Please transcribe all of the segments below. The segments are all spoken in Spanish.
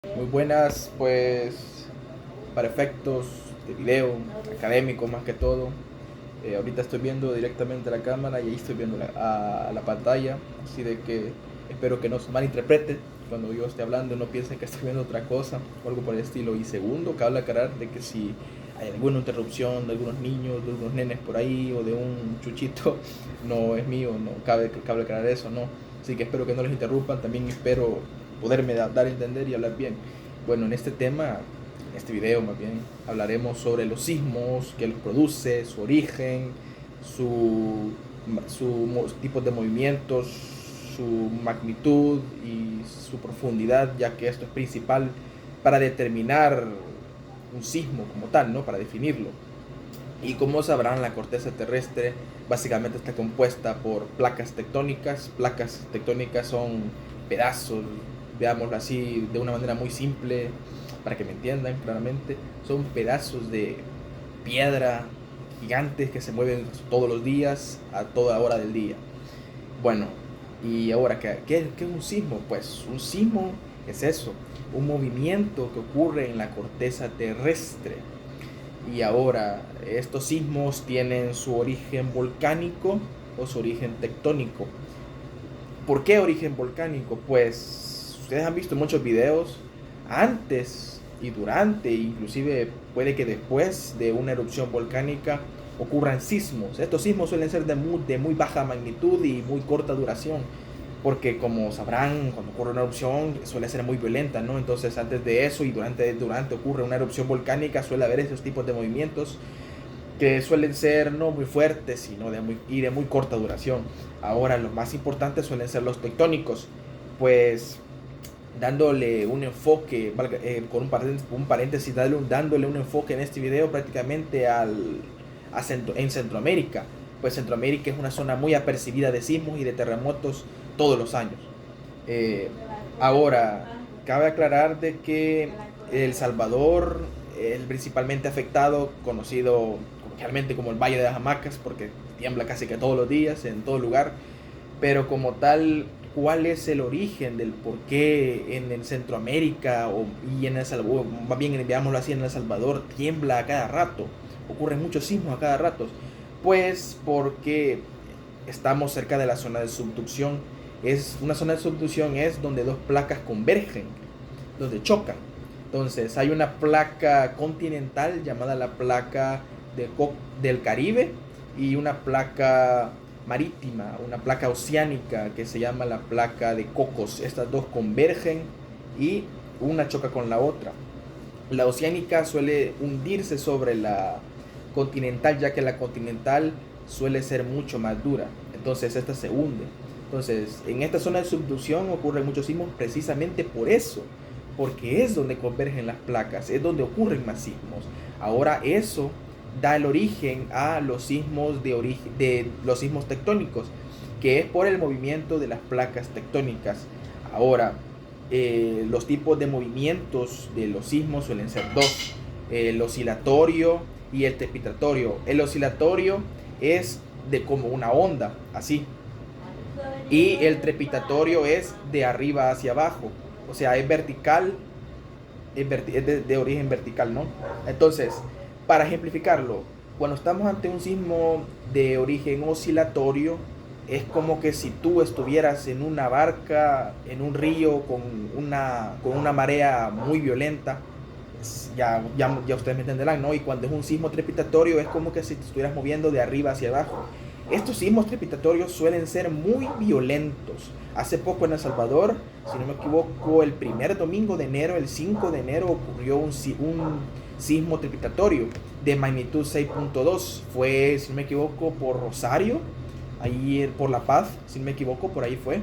Muy buenas, pues, para efectos de video, académico más que todo. Ahorita estoy viendo directamente a la cámara y ahí estoy viendo a la pantalla, así de que espero que no se malinterprete cuando yo esté hablando, no piensen que estoy viendo otra cosa o algo por el estilo. Y segundo, cabe aclarar de que si hay alguna interrupción de algunos niños, de algunos nenes por ahí o de un chuchito, no es mío, no cabe aclarar eso, no. Así que espero que no les interrumpan, también espero poderme dar a entender y hablar bien. Bueno, en este tema, en este video más bien, hablaremos sobre los sismos, qué los produce, su origen, su tipo de movimientos, su magnitud y su profundidad, ya que esto es principal para determinar un sismo como tal, ¿no? Para definirlo. Y como sabrán, la corteza terrestre básicamente está compuesta por placas tectónicas. Placas tectónicas son pedazos, veámoslo así de una manera muy simple, para que me entiendan claramente, son pedazos de piedra gigantes que se mueven todos los días, a toda hora del día. Bueno, y ahora, ¿qué es un sismo? Pues un sismo es eso, un movimiento que ocurre en la corteza terrestre. Y ahora, estos sismos tienen su origen volcánico o su origen tectónico. ¿Por qué origen volcánico? Pues ustedes han visto muchos videos antes y durante, inclusive puede que después de una erupción volcánica ocurran sismos. Estos sismos suelen ser de muy baja magnitud y muy corta duración, porque como sabrán, cuando ocurre una erupción suele ser muy violenta, ¿no? Entonces antes de eso y durante ocurre una erupción volcánica, suele haber esos tipos de movimientos que suelen ser no muy fuertes sino de muy corta duración. Ahora los más importantes suelen ser los tectónicos, pues dándole un enfoque, con un paréntesis, dándole un enfoque en este video prácticamente en Centroamérica. Pues Centroamérica es una zona muy apercibida de sismos y de terremotos todos los años. Eh, Ahora, cabe aclarar de que El Salvador es principalmente afectado, conocido coloquialmente como el Valle de las Hamacas, porque tiembla casi que todos los días, en todo lugar. Pero como tal, ¿cuál es el origen del por qué en el Centroamérica y en El Salvador, más bien veámoslo así, en El Salvador tiembla a cada rato? Ocurren muchos sismos a cada rato. Pues porque estamos cerca de la zona de subducción. Es una zona de subducción es donde dos placas convergen, donde chocan. Entonces hay una placa continental llamada la placa del Caribe y una placa marítima, una placa oceánica que se llama la placa de Cocos. Estas dos convergen y una choca con la otra. La oceánica suele hundirse sobre la continental, ya que la continental suele ser mucho más dura. Entonces esta se hunde. Entonces, en esta zona de subducción ocurren muchos sismos precisamente por eso, porque es donde convergen las placas, es donde ocurren más sismos. Ahora eso da el origen a los sismos de los sismos tectónicos, que es por el movimiento de las placas tectónicas. Ahora, los tipos de movimientos de los sismos suelen ser dos: el oscilatorio y el trepidatorio. El oscilatorio es de como una onda, así, y el trepidatorio es de arriba hacia abajo, o sea, es vertical, es de origen vertical, ¿no? Entonces, para ejemplificarlo, cuando estamos ante un sismo de origen oscilatorio, es como que si tú estuvieras en una barca, en un río con una marea muy violenta. Ya ustedes me entenderán, ¿no? Y cuando es un sismo trepidatorio es como que si te estuvieras moviendo de arriba hacia abajo. Estos sismos trepidatorios suelen ser muy violentos. Hace poco en El Salvador, si no me equivoco, el primer domingo de enero, el 5 de enero, ocurrió un sismo trepidatorio de magnitud 6.2. Fue, si no me equivoco, por Rosario, ahí por La Paz, si no me equivoco, por ahí fue.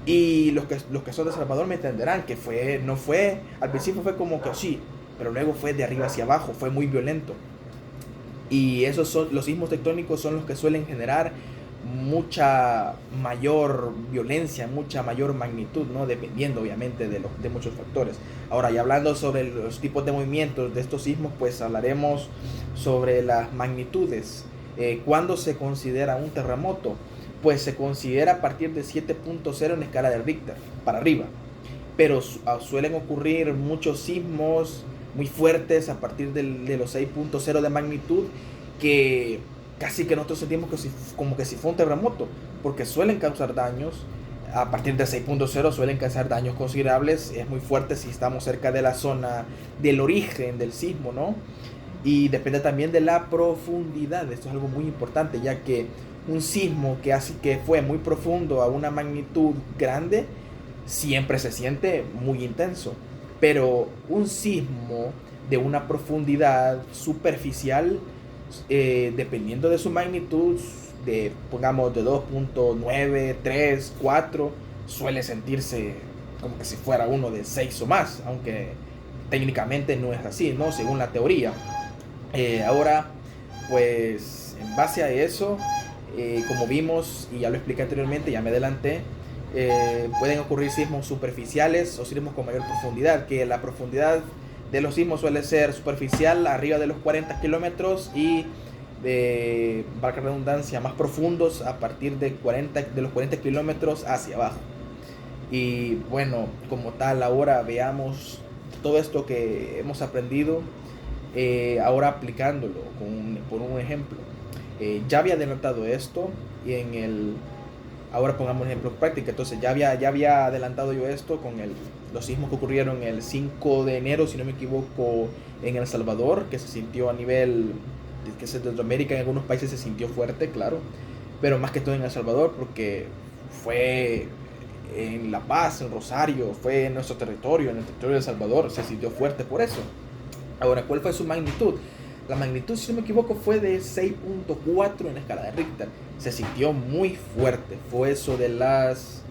Y los que son de El Salvador me entenderán que no fue, al principio fue como que así, pero luego fue de arriba hacia abajo, fue muy violento. Y esos son los sismos tectónicos, son los que suelen generar mucha mayor violencia, mucha mayor magnitud, ¿no? Dependiendo obviamente de muchos factores. Ahora, ya hablando sobre los tipos de movimientos de estos sismos, pues hablaremos sobre las magnitudes. ¿Cuándo se considera un terremoto? Pues se considera a partir de 7.0 en escala de Richter, para arriba. pero suelen ocurrir muchos sismos muy fuertes a partir de los 6.0 de magnitud, que casi que nosotros sentimos que como que si fue un terremoto, porque suelen causar daños. A partir de 6.0 suelen causar daños considerables, es muy fuerte si estamos cerca de la zona del origen del sismo, ¿no? Y depende también de la profundidad. Esto es algo muy importante, ya que un sismo que fue muy profundo a una magnitud grande siempre se siente muy intenso, pero un sismo de una profundidad superficial, dependiendo de su magnitud, pongamos de 2.9, 3, 4, suele sentirse como que si fuera uno de 6 o más, aunque técnicamente no es así, ¿no? Según la teoría. Ahora, pues en base a eso, como vimos y ya lo expliqué anteriormente, ya me adelanté, pueden ocurrir sismos superficiales o sismos con mayor profundidad, que la profundidad de los sismos suele ser superficial, arriba de los 40 kilómetros, y de, valga la redundancia, más profundos a partir de los 40 kilómetros hacia abajo. Y bueno, como tal, ahora veamos todo esto que hemos aprendido, ahora aplicándolo por un ejemplo. Ya había adelantado esto y ahora pongamos un ejemplo práctico. Entonces ya había adelantado yo esto con los sismos que ocurrieron el 5 de enero, si no me equivoco, en El Salvador, que se sintió a nivel de Centroamérica. En algunos países se sintió fuerte, claro, pero más que todo en El Salvador, porque fue en La Paz, en Rosario, fue en nuestro territorio, en el territorio de El Salvador, se sintió fuerte por eso. Ahora, ¿cuál fue su magnitud? La magnitud, si no me equivoco, fue de 6.4 en la escala de Richter. Se sintió muy fuerte. Fue eso de las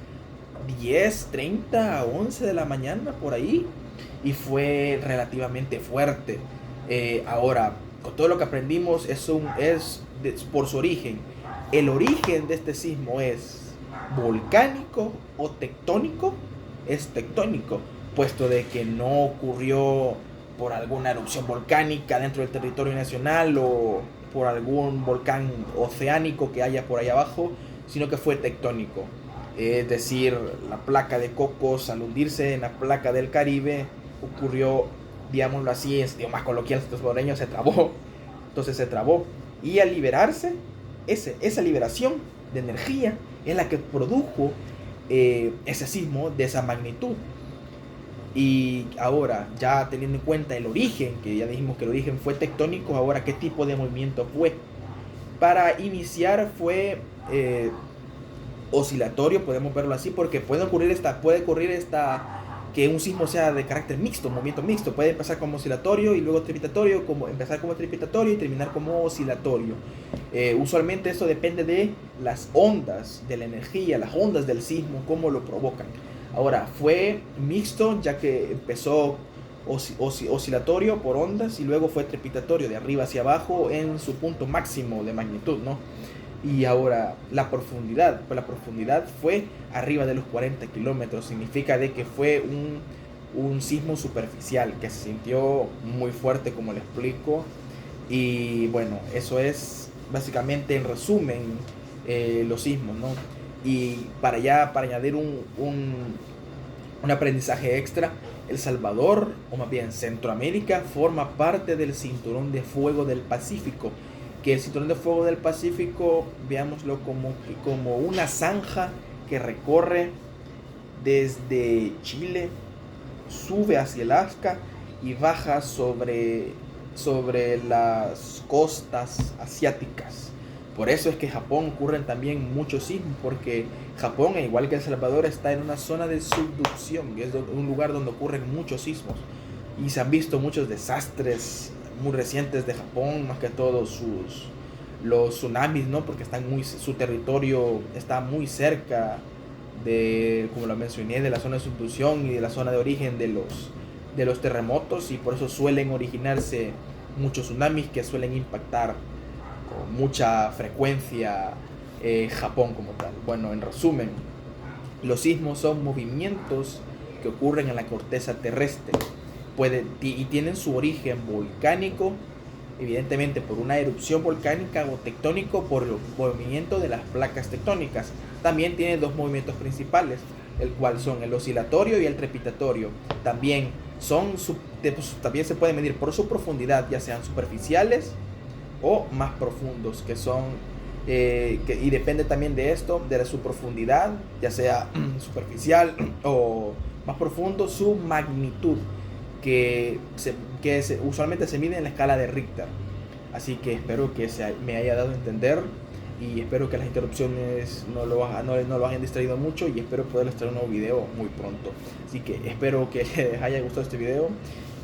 10:30 a 11 de la mañana, por ahí. Y fue relativamente fuerte. Ahora, con todo lo que aprendimos, por su origen. El origen de este sismo es volcánico o tectónico. Es tectónico, puesto de que no ocurrió por alguna erupción volcánica dentro del territorio nacional o por algún volcán oceánico que haya por ahí abajo, sino que fue tectónico. Es decir, la placa de Cocos, al hundirse en la placa del Caribe, ocurrió, digámoslo así, en sentido más coloquial, los salvadoreños, se trabó. Entonces se trabó. Y al liberarse, esa liberación de energía es la que produjo ese sismo de esa magnitud. Y ahora, ya teniendo en cuenta el origen, que ya dijimos que el origen fue tectónico, ahora qué tipo de movimiento fue. Para iniciar fue oscilatorio, podemos verlo así, porque puede ocurrir que un sismo sea de carácter mixto, movimiento mixto. Puede empezar como oscilatorio y luego trepidatorio, empezar como trepidatorio y terminar como oscilatorio. Usualmente esto depende de las ondas de la energía, las ondas del sismo, cómo lo provocan. Ahora, fue mixto, ya que empezó oscilatorio por ondas y luego fue trepidatorio de arriba hacia abajo en su punto máximo de magnitud, ¿no? Y ahora, la profundidad fue arriba de los 40 kilómetros. Significa de que fue un sismo superficial que se sintió muy fuerte, como le explico. Y bueno, eso es básicamente en resumen los sismos, ¿no? Y para añadir un aprendizaje extra, El Salvador, o más bien Centroamérica, forma parte del Cinturón de Fuego del Pacífico. Que el Cinturón de Fuego del Pacífico, veámoslo como una zanja que recorre desde Chile, sube hacia Alaska y baja sobre las costas asiáticas. Por eso es que en Japón ocurren también muchos sismos, porque Japón, igual que El Salvador, está en una zona de subducción, que es un lugar donde ocurren muchos sismos. Y se han visto muchos desastres muy recientes de Japón, más que todo los tsunamis, ¿no? Porque su territorio está muy cerca como lo mencioné, de la zona de subducción y de la zona de origen de los terremotos, y por eso suelen originarse muchos tsunamis que suelen impactar con mucha frecuencia Japón como tal. Bueno, en resumen, los sismos son movimientos que ocurren en la corteza terrestre. Y tienen su origen volcánico, evidentemente por una erupción volcánica, o tectónico por el movimiento de las placas tectónicas. También tiene dos movimientos principales: el cual son el oscilatorio y el trepidatorio. También también se puede medir por su profundidad, ya sean superficiales o más profundos, que son y depende también de esto, de su profundidad, ya sea superficial o más profundo, su magnitud, usualmente se mide en la escala de Richter. Así que espero que me haya dado a entender, y espero que las interrupciones no lo hayan distraído mucho, y espero poderles traer un nuevo video muy pronto. Así que espero que les haya gustado este video,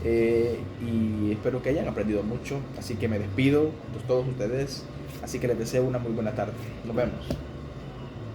y espero que hayan aprendido mucho. Así que me despido de todos ustedes, así que les deseo una muy buena tarde. Nos vemos.